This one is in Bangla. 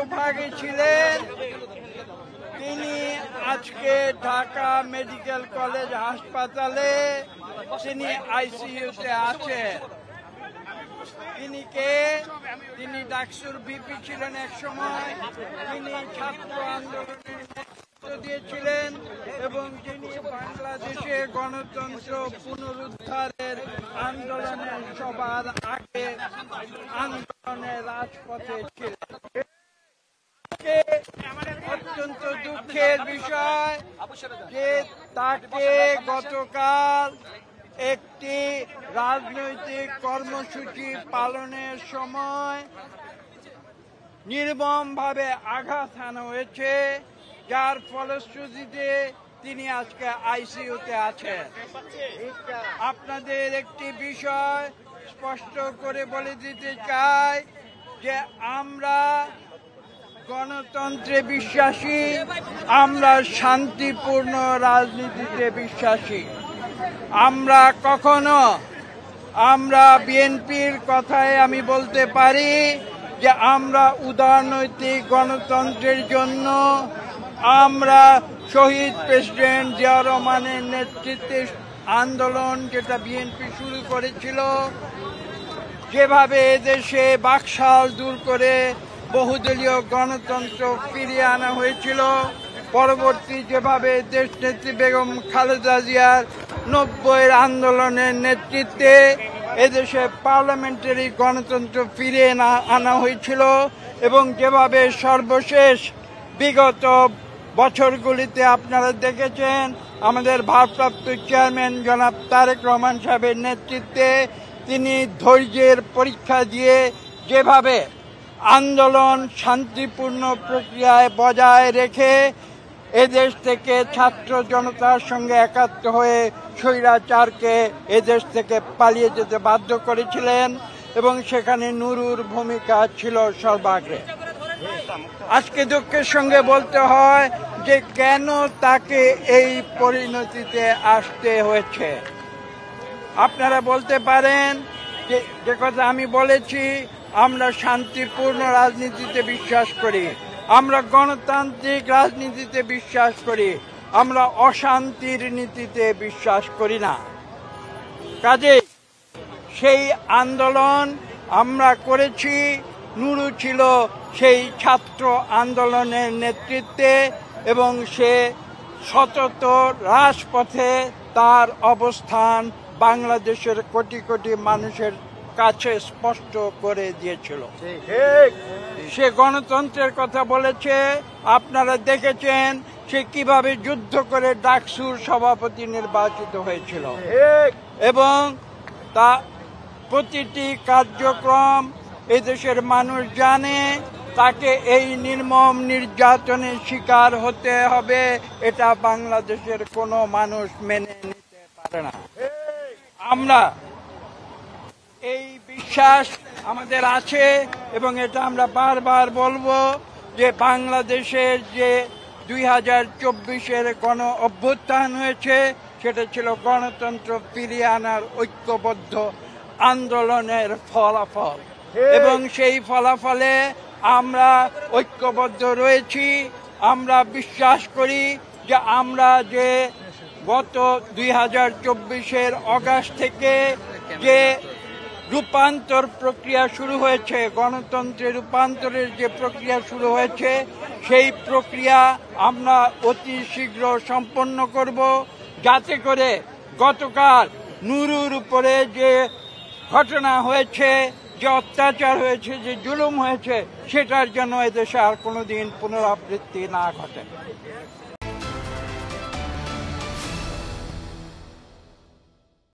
সৌভাগ্যে ছিলেন, তিনি আজকে ঢাকা মেডিকেল কলেজ হাসপাতালে তিনি আইসিইউতে আছেন। তিনি ডাকসুর ভিপি ছিলেন এক সময়, তিনি ছাত্র আন্দোলনের নেতৃত্ব দিয়েছিলেন এবং তিনি বাংলাদেশে গণতন্ত্র পুনরুদ্ধারের আন্দোলনের সবার আগে আন্দোলনের রাজপথে ছিলেন। অত্যন্ত দুঃখের বিষয় যে তাকে গতকাল একটি রাজনৈতিক কর্মসূচি পালনের সময় নির্মমভাবে আঘাত হানা হয়েছে, যার ফলশ্রুতিতে তিনি আজকে আইসিইউতে আছেন। আপনাদের একটি বিষয় স্পষ্ট করে বলে দিতে চাই যে আমরা গণতন্ত্রে বিশ্বাসী, আমরা শান্তিপূর্ণ রাজনীতিতে বিশ্বাসী। আমরা বিএনপির কথায় আমি বলতে পারি যে আমরা উদারনৈতিক গণতন্ত্রের জন্য আমরা শহীদ প্রেসিডেন্ট জিয়াউর রহমানের নেতৃত্বে আন্দোলন যেটা বিএনপি শুরু করেছিল, যেভাবে এদেশে বাকশাল দূর করে বহুদলীয় গণতন্ত্র ফিরিয়ে আনা হয়েছিল, পরবর্তী যেভাবে দেশনেত্রী বেগম খালেদা জিয়ার 90-এর আন্দোলনের নেতৃত্বে এদেশে পার্লামেন্টারি গণতন্ত্র ফিরিয়ে আনা হয়েছিল এবং যেভাবে সর্বশেষ বিগত বছরগুলিতে আপনারা দেখেছেন আমাদের ভারপ্রাপ্ত চেয়ারম্যান জনাব তারেক রহমান সাহেবের নেতৃত্বে তিনি ধৈর্যের পরীক্ষা দিয়ে যেভাবে আন্দোলন শান্তিপূর্ণ প্রক্রিয়ায় বজায় রেখে এদেশ থেকে ছাত্র জনতার সঙ্গে একাত্ম হয়ে স্বৈরাচারকে এদেশ থেকে পালিয়ে যেতে বাধ্য করেছিলেন এবং সেখানে নুরুর ভূমিকা ছিল সর্বাগ্রে। আজকে দুঃখের সঙ্গে বলতে হয় যে কেন তাকে এই পরিণতিতে আসতে হয়েছে। আপনারা বলতে পারেন যে কথা আমি বলেছি, আমরা শান্তিপূর্ণ রাজনীতিতে বিশ্বাস করি, আমরা গণতান্ত্রিক রাজনীতিতে বিশ্বাস করি, আমরা অশান্তির নীতিতে বিশ্বাস করি না। কাজেই সেই আন্দোলন আমরা করেছি, নুরু ছিল সেই ছাত্র আন্দোলনের নেতৃত্বে এবং সে সতত রাজপথে তার অবস্থান বাংলাদেশের কোটি কোটি মানুষের কাছে স্পষ্ট করে দিয়েছিল। সে গণতন্ত্রের কথা বলেছে, আপনারা দেখেছেন সে কিভাবে যুদ্ধ করে ডাকসুর সভাপতি নির্বাচিত হয়েছিল এবং তা প্রতিটি কার্যক্রম এদেশের মানুষ জানে। তাকে এই নির্মম নির্যাতনের শিকার হতে হবে, এটা বাংলাদেশের কোনো মানুষ মেনে নিতে পারে না। আমরা এই বিশ্বাস আমাদের আছে এবং এটা আমরা বারবার বলবো যে বাংলাদেশের যে 2024-এর গণ অভ্যুত্থান হয়েছে সেটা ছিল গণতন্ত্র ফিরিয়ে আনার ঐক্যবদ্ধ আন্দোলনের ফলাফল এবং সেই ফলাফলে আমরা ঐক্যবদ্ধ রয়েছি। আমরা বিশ্বাস করি যে আমরা যে গত 2024-এর অগাস্ট থেকে যে রূপান্তর প্রক্রিয়া শুরু হয়েছে, গণতন্ত্রের রূপান্তরের যে প্রক্রিয়া শুরু হয়েছে, সেই প্রক্রিয়া আমরা অতি শীঘ্র সম্পন্ন করব, যাতে করে গতকাল নুরুর উপরে যে ঘটনা হয়েছে, যে অত্যাচার হয়েছে, যে জুলুম হয়েছে, সেটার জন্য এদেশে আর কোনোদিন পুনরাবৃত্তি না ঘটে।